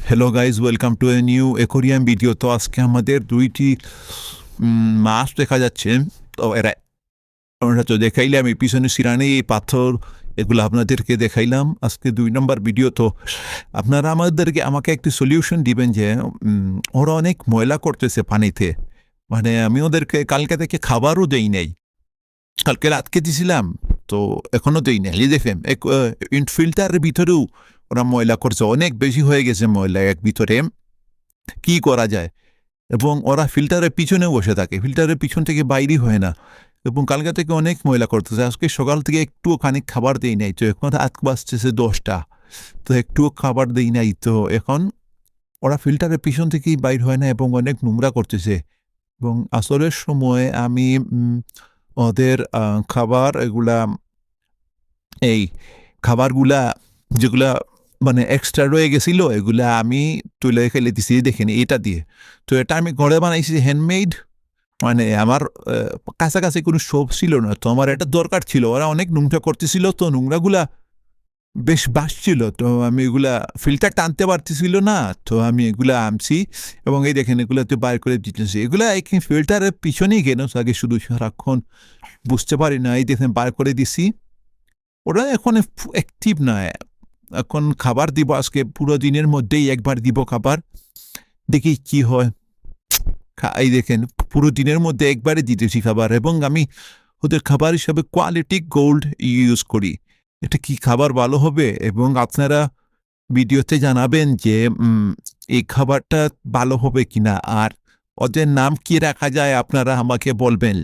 Hello guys, welcome to a new aquarium video. তো আজকে আমাদের দুইটি মাছ দেখা যাচ্ছে। তো আমরা তো দেখাইলাম এই পিছনে সিরানি, এই পাথর, এগুলো আপনাদেরকে দেখাইলাম। আজকে 2 নম্বর ভিডিও। তো আপনারা আমাকে একটি সলিউশন দিবেন যে ওরা অনেক ময়লা করতেছে পানিতে। মানে আমি ওদেরকে কালকে থেকে খাবারও দেই নাই, কালকে রাতকে দিছিলাম, তো এখনো দেই নাই। এই দেখেন ফিল্টারের ভিতরেও ওরা ময়লা করছে, অনেক বেশি হয়ে গেছে ময়লা এক ভিতরে। কি করা যায়? এবং ওরা ফিল্টারের পিছনে বসে থাকে, ফিল্টারের পিছন থেকে বাইরই হয় না, এবং কালকা থেকে অনেক ময়লা করতেছে। আজকে সকাল থেকে একটুও খানিক খাবার দেই নাই, তো এখন রাত বাজতেছে 10টা, তো একটুও খাবার দেই নাই। তো এখন ওরা ফিল্টারের পিছন থেকেই বাইর হয় না এবং অনেক নোংরা করতেছে। এবং আসরের সময় আমি ওদের খাবার এগুলা, এই খাবারগুলা যেগুলা মানে এক্সট্রা রয়ে গেছিল, এগুলা আমি তুলে ফেলে দিছি। দেখেন এটা দিয়ে, তো এটা আমি ঘরে বানাইছি হ্যান্ডমেড। মানে আমার কাছাকাছি কোনো শপ ছিল না, তো আমার এটা দরকার ছিল। ওরা অনেক নোংরা করতেছিল, তো নোংরাগুলা বেশ বাসছিল, তো আমি এগুলা ফিল্টার টানতে পারতেছিল না, তো আমি এগুলা আনছি এবং এই দেখেন এগুলাতে বাইর করে দিতেছি। এগুলা এখানে ফিল্টারের পিছনেই কেন আগে শুধু সারাক্ষণ বুঝতে পারি না। এই দেখেন বার করে দিছি। ওরা এখন অ্যাক্টিভ না। এখন খাবার দিব আজকে, পুরো দিনের মধ্যেই একবার দিব খাবার, দেখি কি হয়। এই দেখেন পুরো দিনের মধ্যে একবারে দিতেছি খাবার, এবং আমি ওদের খাবার হিসাবে কোয়ালিটি গোল্ড ইউজ করি। এটা কি খাবার ভালো হবে, এবং আপনারা ভিডিওতে জানাবেন যে এই খাবারটা ভালো হবে কিনা, আর ওদের নাম কি রাখা যায় আপনারা আমাকে বলবেন।